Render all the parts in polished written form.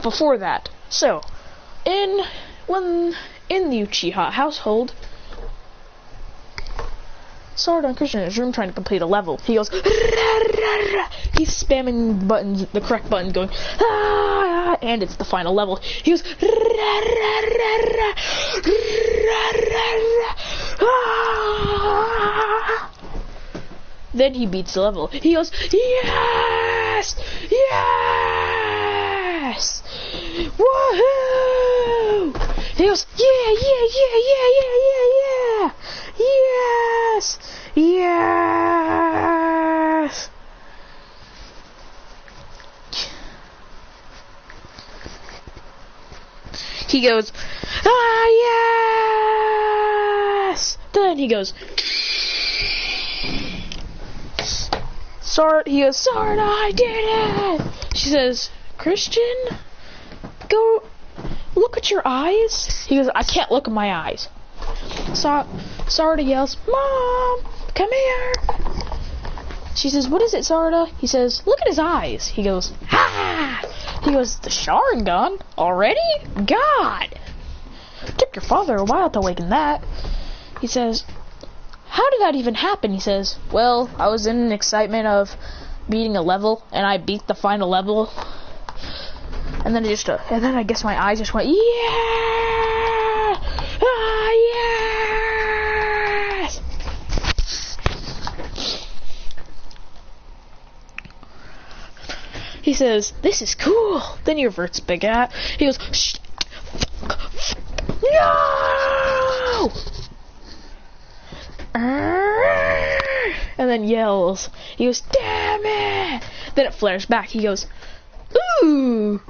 before that, so in the Uchiha household, Sarada and Christian in his room trying to complete a level. He goes, he's spamming the buttons, the correct button, going, and it's the final level. He goes, then he beats the level. He goes, yes, yes, woohoo! He goes, yeah, yes, yes. He goes, yes. Then he goes, he goes, Sarada, I did it. She says, Christian, go look at your eyes. He goes, I can't look at my eyes. Sarada yells, Mom, come here. She says, what is it, Sarada? He says, look at his eyes. He goes, ha! He goes, the Sharingan? Already? God! Took your father a while to awaken that. He says, how did that even happen? He says, well, I was in excitement of beating a level, and I beat the final level. And then I guess my eyes just went, yeah! Ah, yes! He says, this is cool. Then he reverts big at. He goes, shh, no! And then yells. He goes, damn it! Then it flares back. He goes, ooh!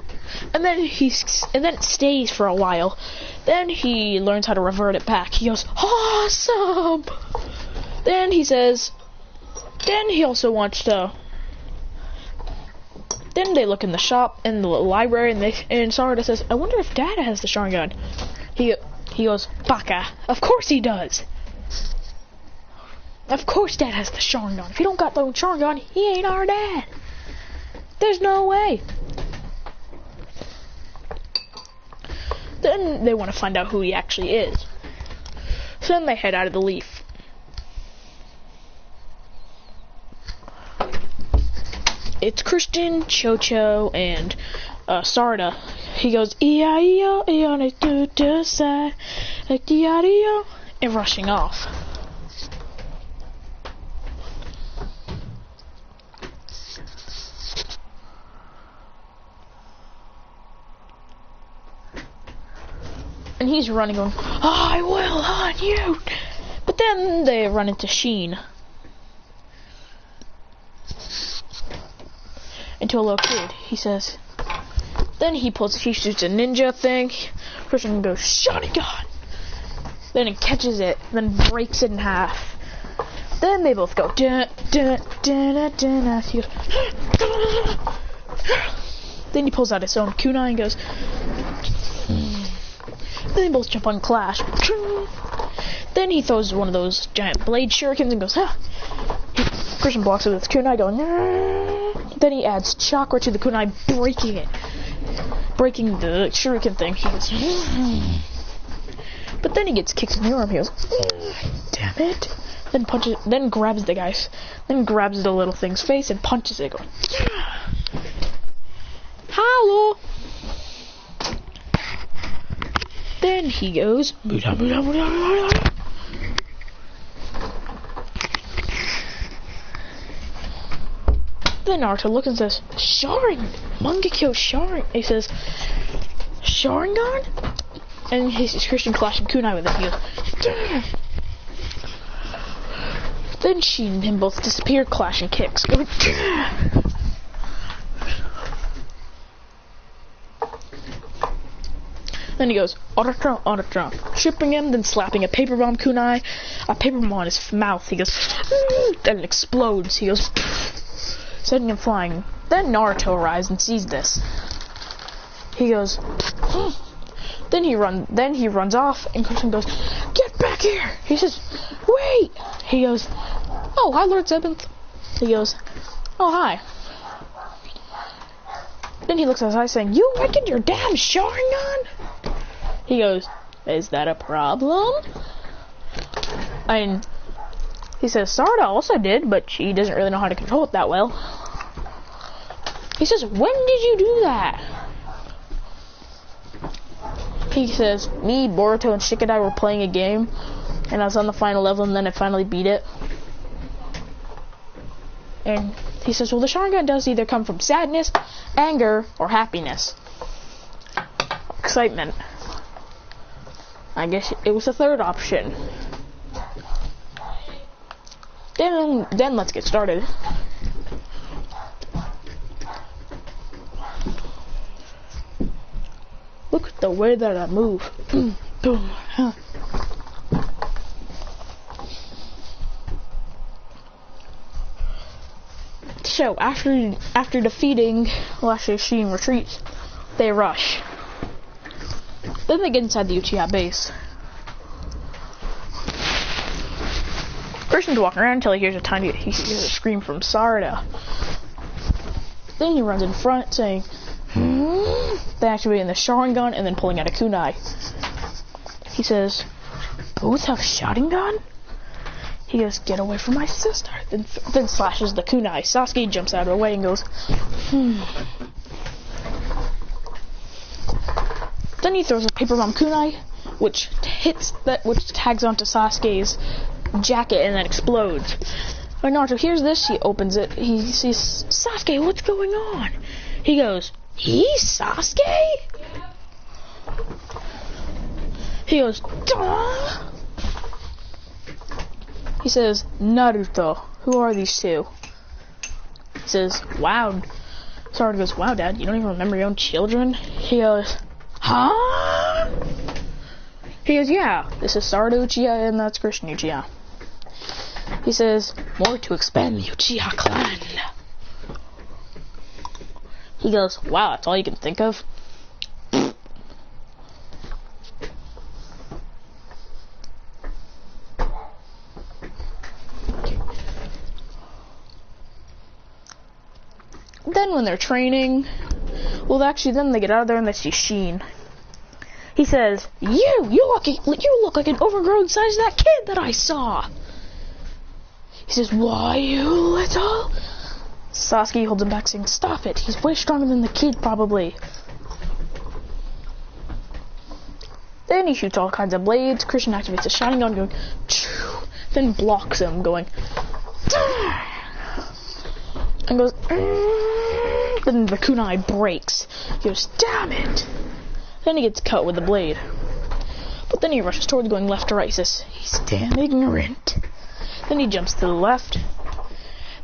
And then it stays for a while. Then he learns how to revert it back. He goes, awesome! Then he says, then he also wants to. Then they look in the shop, in the library, and Sarada says, I wonder if Dad has the Sharingan. He goes, baka. Of course he does. Of course Dad has the Sharingan. If he don't got the Sharingan, he ain't our dad. There's no way. Then they want to find out who he actually is. So then they head out of the leaf. It's Christian, Chocho, and Sarada. He goes, E-I-E-O, E-I-E-O, E-I-E-O, and rushing off. And he's running, going, I will hunt you! But then they run into Sheen. Into a little kid. He says, then he shoots a ninja thing. Christian goes, Sharingan! Then he catches it, then breaks it in half. Then they both go, dun, dun, dun, dun, dun. He goes, then he pulls out his own kunai and goes, then they both jump on Clash. Then he throws one of those giant blade shurikens and goes, ah. Christian blocks it with his kunai, going, nah. Then he adds chakra to the kunai, breaking the shuriken thing. He goes, but then he gets kicked in the arm. He goes, damn it. Then grabs the little thing's face and punches it, going, hello. Then he goes, Buddha, Buddha, Buddha, Buddha. Then Naruto looks and says, Mangekyo Sharingan. He says, Sharingan? And he sees Christian clashing kunai with it. He goes, Dah! Then she and him both disappear, clashing kicks. Going, then he goes, Aratra, tripping him, then slapping a paper bomb kunai, a paper bomb on his mouth. He goes, then it explodes. He goes, sending him flying. Then Naruto arrives and sees this. He goes, then he runs off, and Christian goes, get back here. He says, wait. He goes, oh, hi, Lord Seventh. He goes, oh, hi. Then he looks at his eyes saying, "You awakened your damn Sharingan?" He goes, "Is that a problem?" And he says, "Sarada also did, but she doesn't really know how to control it that well." He says, "When did you do that?" He says, "Me, Boruto, and Shikadai were playing a game, and I was on the final level, and then I finally beat it." And he says, "Well, the Sharingan does either come from sadness, anger, or happiness. Excitement. I guess it was the third option." Then let's get started. Look at the way that I move. Boom, boom, huh. So after defeating, well, actually Sheen retreats, they rush. Then they get inside the Uchiha base. Christian's walking around until he hears a scream from Sarada. Then he runs in front saying, then activating the Sharingan and then pulling out a kunai. He says, "Both have Sharingan?" He goes, "Get away from my sister." Then slashes the kunai. Sasuke jumps out of the way and goes, Then he throws a paper bomb kunai, which tags onto Sasuke's jacket and then explodes. When Naruto hears this, he opens it. He sees, "Sasuke, what's going on?" He goes, "He's Sasuke?" He goes, "Duh." He says, "Naruto, who are these two?" He says, "Wow." Sarada goes, "Wow, Dad, you don't even remember your own children?" He goes, "Huh?" He goes, "Yeah, this is Sarada Uchiha and that's Christian Uchiha." He says, "More to expand the Uchiha clan." He goes, "Wow, that's all you can think of?" Then when they're training, well, actually, then they get out of there and they see Sheen. He says, You look like an overgrown size of that kid that I saw." He says, "Why, you little?" Sasuke holds him back saying, "Stop it, he's way stronger than the kid, probably." Then he shoots all kinds of blades. Christian activates a Sharingan going, Choo! Then blocks him going, Dah! And goes, Then the kunai breaks. He goes, "Damn it!" Then he gets cut with the blade. But then he rushes towards going left to right. He says, "He's damn ignorant." Then he jumps to the left.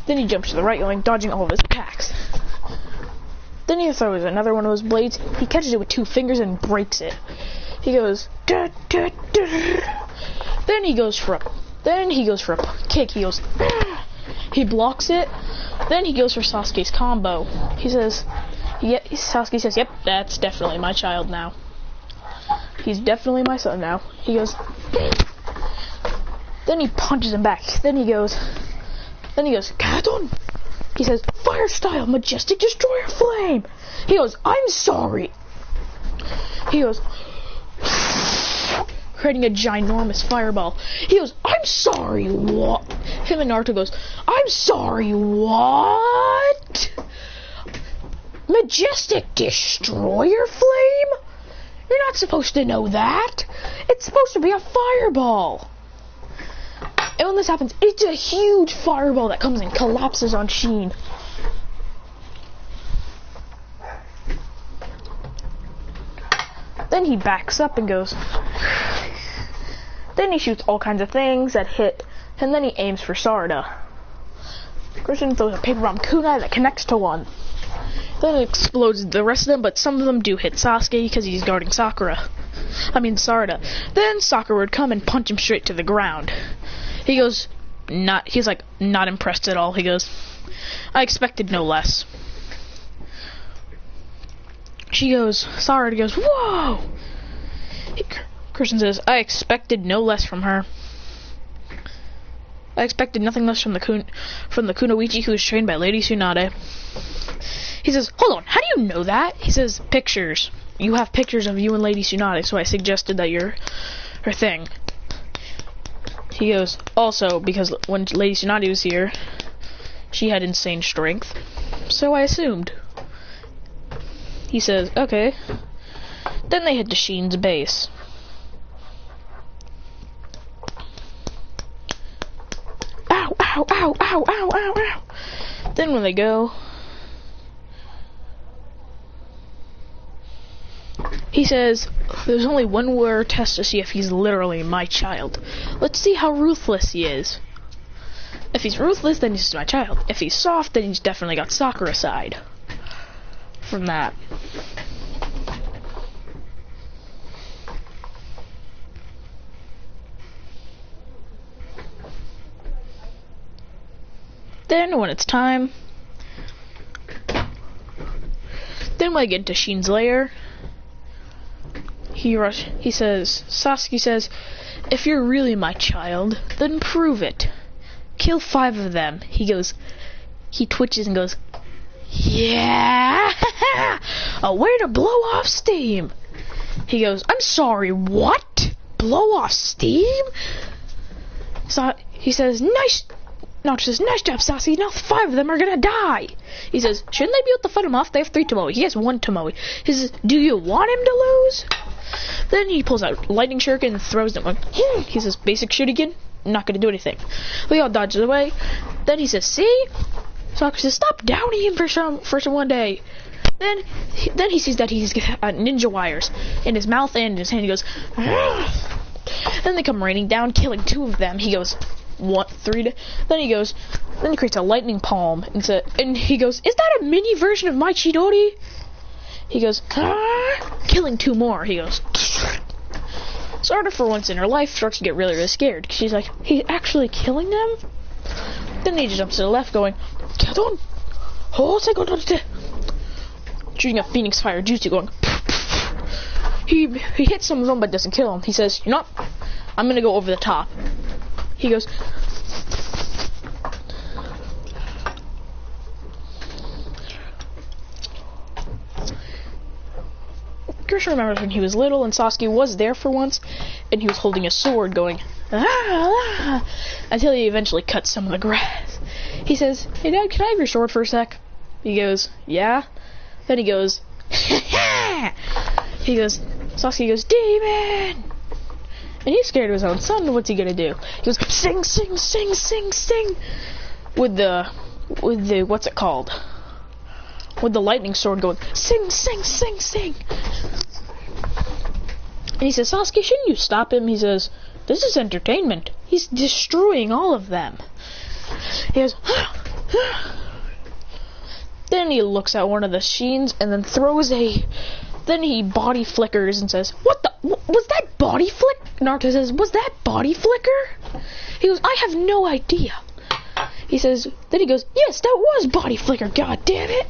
Then he jumps to the right, going, dodging all of his attacks. Then he throws another one of his blades. He catches it with 2 fingers and breaks it. He goes, "Duh, duh, duh." Then he goes for a kick. He goes, "Ah." He blocks it. Then he goes for Sasuke's combo. Sasuke says, "Yep, that's definitely my child now. He's definitely my son now." He goes, then he punches him back. Then he goes, "Kadon." He says, "Fire style, majestic destroyer flame." He goes, "I'm sorry." He goes, creating a ginormous fireball. He goes, "I'm sorry, what?" Him and Naruto goes, "I'm sorry, what? Majestic destroyer flame? You're not supposed to know that. It's supposed to be a fireball." And when this happens, it's a huge fireball that comes and collapses on Sheen. Then he backs up and goes. Then he shoots all kinds of things that hit, and then he aims for Sarada. Christian throws a paper bomb kunai that connects to one. Then it explodes the rest of them, but some of them do hit Sasuke because he's guarding Sarada. Then Sakura would come and punch him straight to the ground. He goes, he's like, not impressed at all. He goes, "I expected no less." Sarada goes, "Whoa!" Christian says, "I expected no less from her. I expected nothing less from the Kunoichi who was trained by Lady Tsunade." He says, hold on, how do you know that? He says, pictures. You have pictures of you and Lady Tsunade, so I suggested that you're her thing. He goes, also, because when Lady Tsunade was here, she had insane strength. So I assumed. He says, okay. Then they head to Sheen's base. Ow, ow, ow, ow, ow, ow, ow. Then when they go, he says, there's only one more test to see if he's literally my child. Let's see how ruthless he is. If he's ruthless, then he's my child. If he's soft, then he's definitely got Sakura side. From that. Then, when it's time, then when I get into Sheen's lair, he says, Sasuke says, if you're really my child, then prove it. Kill 5 of them. He twitches and goes, yeah, a way to blow off steam. He goes, I'm sorry, what? Blow off steam? So he says, nice job, Sasuke. Now 5 of them are gonna die. He says, shouldn't they be able to fight him off? They have 3 Tomoe. He has 1 Tomoe. He says, do you want him to lose? Then he pulls out lightning shuriken and throws them. He says, basic shuriken, not gonna do anything. We all dodge away. Then he says, see? Sasuke says, stop downing him for one day. Then he sees that he's got ninja wires in his mouth and in his hand. He goes, ah. Then they come raining down, killing 2 of them. He goes, then he creates a lightning palm and he goes, is that a mini version of my Chidori? He goes, ah, killing 2 more. He goes, Sarda for once in her life starts to get really, really scared. She's like, he's actually killing them? Then he jumps to the left going, shooting a Phoenix Fire Jutsu going, he hits some of them but doesn't kill him. He says, you know what? I'm gonna go over the top. He goes, Christian remembers when he was little and Sasuke was there for once and he was holding a sword going, ah, until he eventually cuts some of the grass. He says, hey Dad, can I have your sword for a sec? He goes, yeah. Then he goes, Sasuke goes, demon! And he's scared of his own son. What's he gonna do? He goes, sing, sing, sing, sing, sing, with the what's it called? With the lightning sword going, sing, sing, sing, sing. And he says, Sasuke, shouldn't you stop him? He says, this is entertainment. He's destroying all of them. He goes, then he looks at one of the Sheens and then then he body flickers and says, what the, was that body flick? Naruto says, was that body flicker? He goes, I have no idea. He says, then he goes, yes, that was body flicker, god damn it.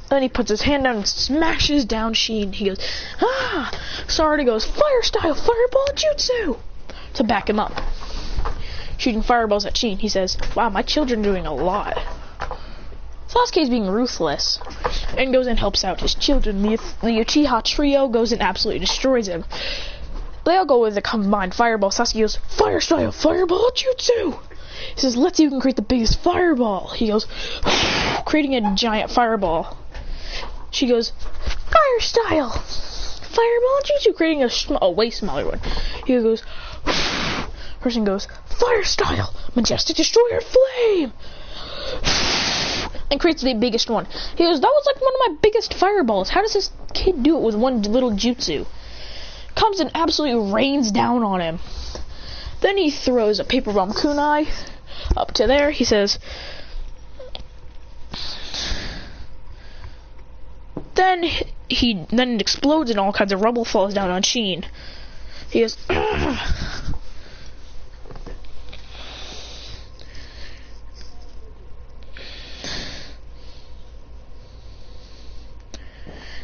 Then he puts his hand down and smashes down Sheen. He goes, ah! Sarada goes, fire style, fireball jutsu! To back him up. Shooting fireballs at Sheen. He says, wow, my children are doing a lot. Sasuke's being ruthless. And goes and helps out his children. The Uchiha trio goes and absolutely destroys him. They all go with a combined fireball. Sasuke goes, fire style, fireball jutsu! He says, let's see who can create the biggest fireball. He goes, creating a giant fireball. She goes, fire style, fireball jutsu, creating a way smaller one. He goes, person goes, fire style, majestic destroyer flame, and creates the biggest one. He goes, that was like one of my biggest fireballs. How does this kid do it with one little jutsu? Comes and absolutely rains down on him. Then he throws a paper bomb kunai up to there. He says, then it explodes and all kinds of rubble falls down on Sheen. He goes, ugh.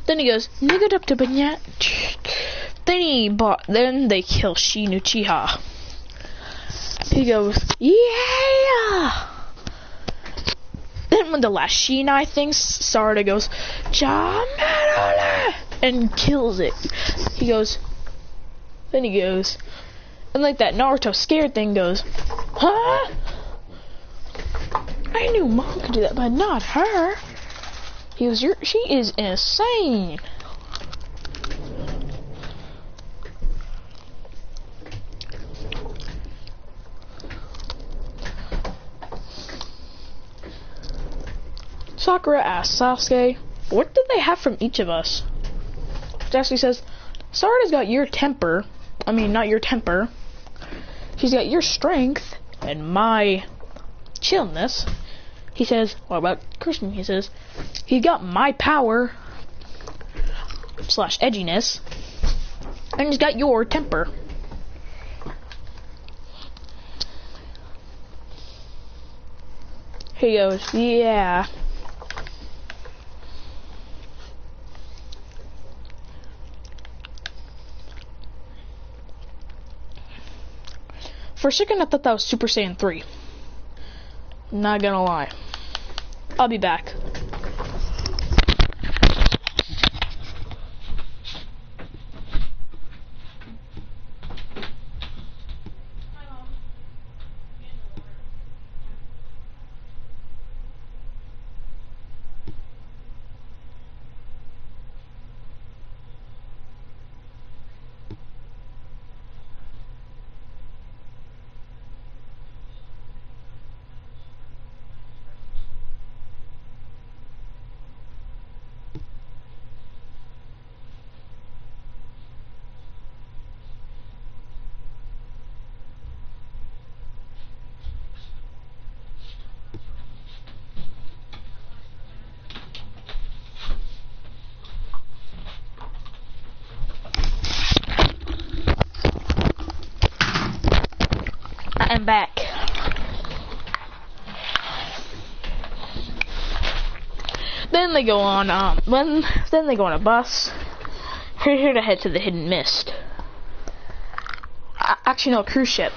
Then he goes, nigga up to banyat. Then they kill Shin Uchiha. He goes, yeah! Then when the last Shinai thing, Sarada goes, Jamerole, and kills it. He goes, then he goes, and like that Naruto scared thing goes, huh? I knew Mom could do that, but not her. He goes, she is insane. Sakura asks Sasuke, what did they have from each of us? Sasuke says, Sarada's got your temper. I mean, not your temper. She's got your strength and my chillness. He says, what about Christian? He says, he got my power / edginess, and he's got your temper. He goes, yeah. For a second, I thought that was Super Saiyan 3. Not gonna lie. I'll be back. I'm back. Then they go on then they go on a bus. They're here to head to the Hidden Mist. Actually, no, cruise ship.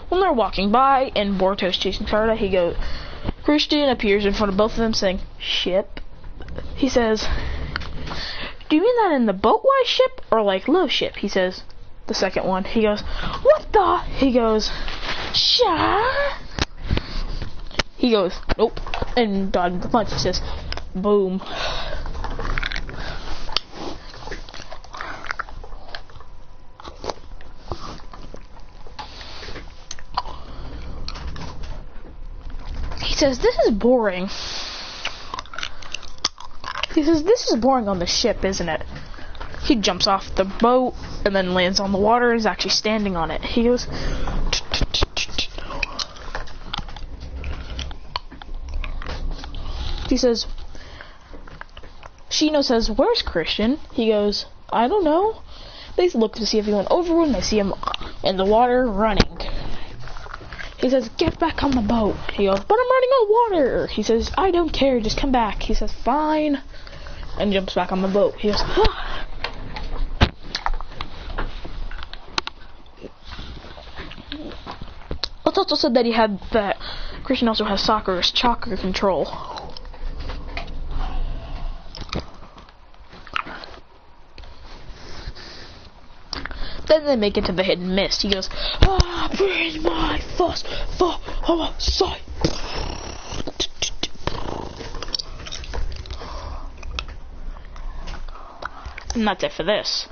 When they're walking by and Boruto's chasing Sarada, he goes, Christian appears in front of both of them saying, ship. He says, do you mean that in the boat-wise ship or like low ship? He says, the second one. He goes, what the? He goes, Sha. He goes, nope, and dodging the punch. He says, boom. He says, this is boring. He says, this is boring on the ship, isn't it? He jumps off the boat and then lands on the water and is actually standing on it. He goes, he says, Shino says, where's Christian? He goes, I don't know. They look to see if he went over and they see him in the water running. He says, get back on the boat. He goes, but I'm running on water. He says, I don't care, just come back. He says, fine, and jumps back on the boat. He goes, ah. It's also said that Christian also has Sakura's chakra control. Then they make it to the Hidden Mist. He goes, bring my fuss for our sight. And that's it for this.